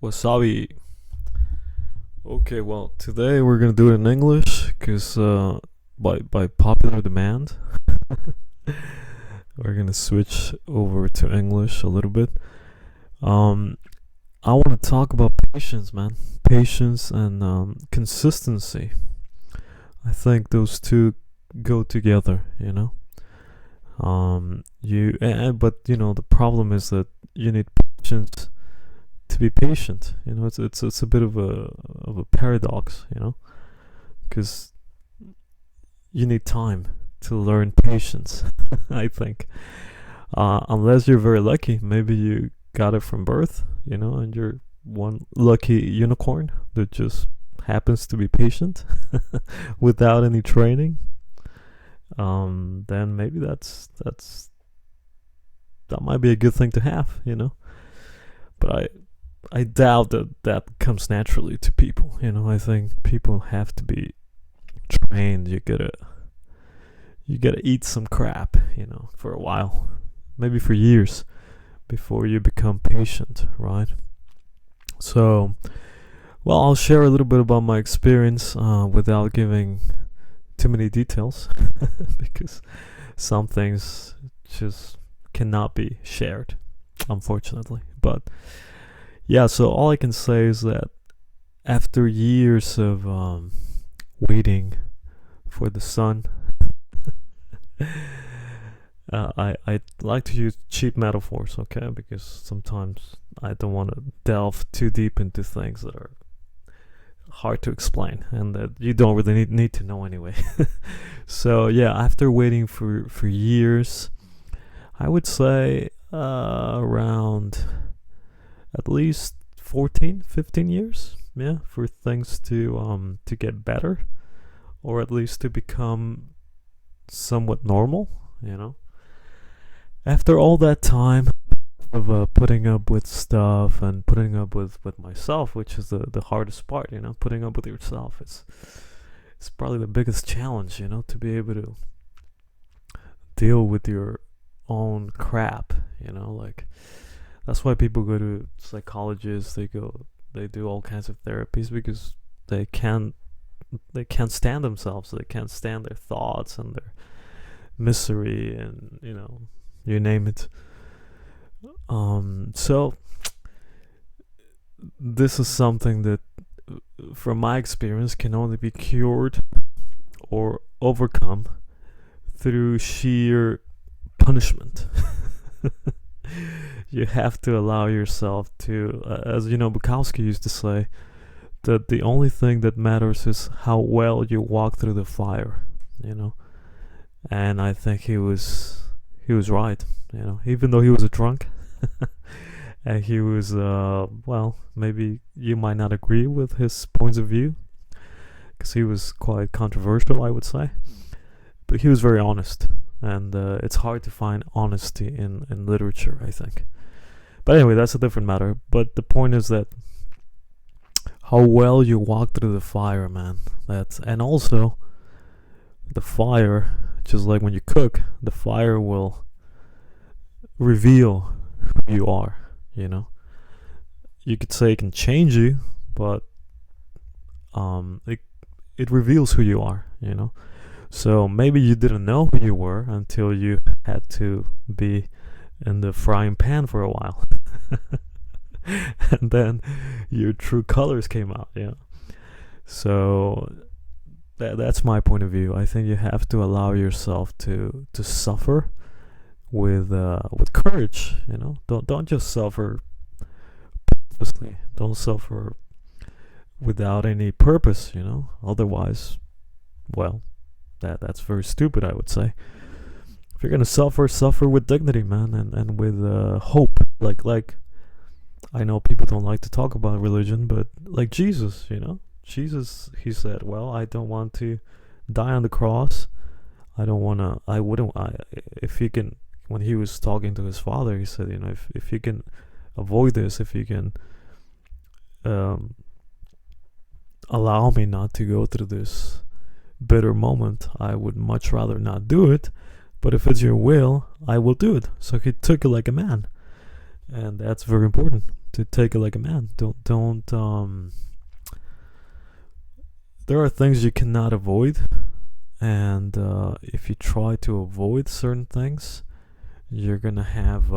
Wasabi. Okay, well, today we're gonna do it in English because by popular demand, we're gonna switch over to English a little bit. Um, I want to talk about patience, man. Patience and consistency. I think those two go together. But the problem is that you need patience to be patient. It's a bit of a paradox. Because you need time to learn patience. I think, unless you're very lucky, maybe you got it from birth. And you're one lucky unicorn that just happens to be patient without any training. Then maybe that might be a good thing to have. But I doubt that comes naturally to people. I think people have to be trained. You gotta eat some crap, for a while, maybe for years, before you become patient, right? So, well, I'll share a little bit about my experience without giving too many details because some things just cannot be shared, unfortunately. But yeah, so all I can say is that after years of waiting for the sun, I like to use cheap metaphors, okay? Because sometimes I don't want to delve too deep into things that are hard to explain and that you don't really need to know anyway. So yeah, after waiting for years, I would say around at least 14, 15 years, yeah, for things to get better, or at least to become somewhat normal. After all that time of putting up with stuff and putting up with myself, which is the hardest part, putting up with yourself, it's probably the biggest challenge, to be able to deal with your own crap, like that's why people go to psychologists, they do all kinds of therapies because they can't stand themselves, they can't stand their thoughts and their misery and you name it. So this is something that from my experience can only be cured or overcome through sheer punishment. You have to allow yourself to, as Bukowski used to say, that the only thing that matters is how well you walk through the fire. And I think he was right. Even though he was a drunk, and he was well, maybe you might not agree with his points of view because he was quite controversial, I would say, but he was very honest, and it's hard to find honesty in literature, I think. But anyway, that's a different matter. But the point is that how well you walk through the fire, man. And also the fire, just like when you cook, the fire will reveal who you are. You could say it can change you, but it reveals who you are. So maybe you didn't know who you were until you had to be in the frying pan for a while. And then your true colors came out. So that's my point of view. I think you have to allow yourself to suffer with courage. Don't just suffer purposely. Don't suffer without any purpose. Otherwise, well, that's very stupid, I would say. If you're gonna suffer with dignity, man, and with hope. Like I know people don't like to talk about religion, but like Jesus, Jesus, he said, well, I don't want to die on the cross. If he can, when he was talking to his father, he said, if you can avoid this, if you can allow me not to go through this bitter moment, I would much rather not do it. But if it's your will, I will do it. So he took it like a man. And that's very important. to take it like a man. Don't There are things you cannot avoid, and if you try to avoid certain things, you're gonna have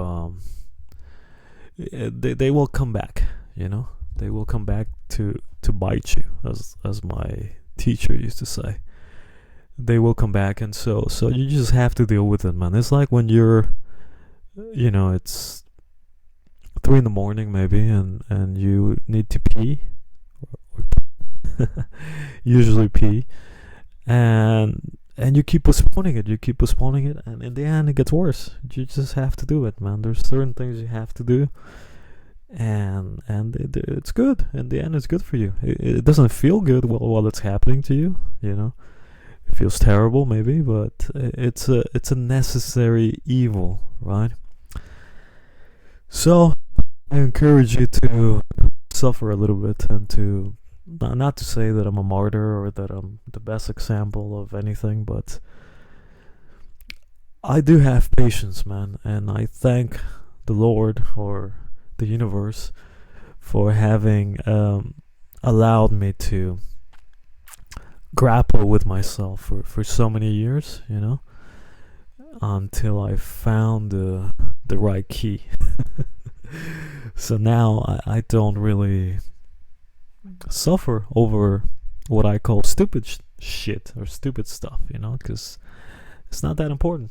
they will come back. You know, they will come back to bite you, as my teacher used to say. They will come back, and so you just have to deal with it, man. It's like when you're, it's 3 in the morning maybe, and you need to pee, usually pee, and you keep postponing it, and in the end it gets worse. You just have to do it, man. There's certain things you have to do, and it's good. In the end, it's good for you. It doesn't feel good while it's happening to you, It feels terrible, maybe, but it's a necessary evil, right? So I encourage you to suffer a little bit, and to not to say that I'm a martyr or that I'm the best example of anything, but I do have patience, man, and I thank the Lord or the universe for having allowed me to grapple with myself for so many years, until I found the right key. So now I don't really suffer over what I call stupid shit or stupid stuff, because it's not that important,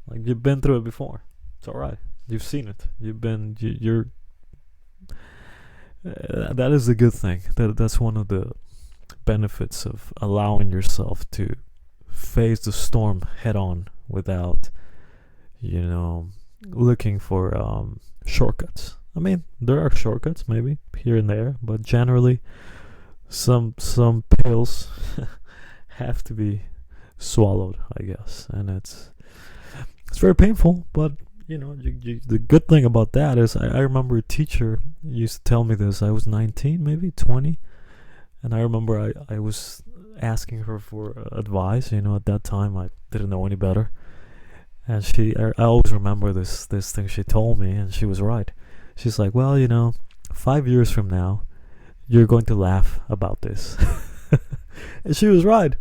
like you've been through it before. It's all right. You've seen it. You're that is a good thing. That's one of the benefits of allowing yourself to face the storm head on without, looking for shortcuts. I mean, there are shortcuts maybe here and there, but generally, some pills have to be swallowed, I guess, and it's very painful. But the good thing about that is I remember a teacher used to tell me this. I was 19, maybe 20, and I remember I was asking her for advice. At that time I didn't know any better, and I always remember this thing she told me, and she was right. She's like, well, 5 years from now, you're going to laugh about this. And she was right.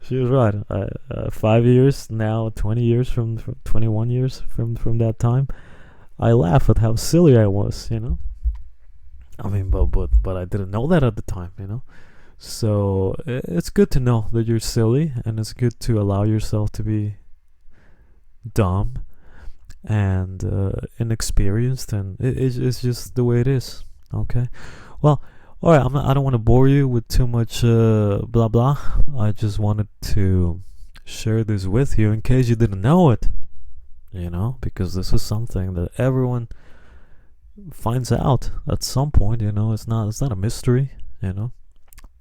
5 years now, 20 years from 21 years from that time, I laugh at how silly I was, I mean, but I didn't know that at the time, So it's good to know that you're silly, and it's good to allow yourself to be dumb and inexperienced, and it's just the way it is. Okay, well, all right. I don't want to bore you with too much blah blah. I just wanted to share this with you in case you didn't know it. Because this is something that everyone finds out at some point. It's not a mystery.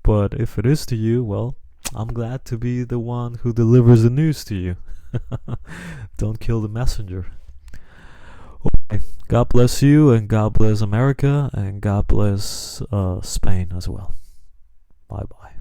But if it is to you, well, I'm glad to be the one who delivers the news to you. Don't kill the messenger. Okay. God bless you, and God bless America, and God bless Spain as well. Bye bye.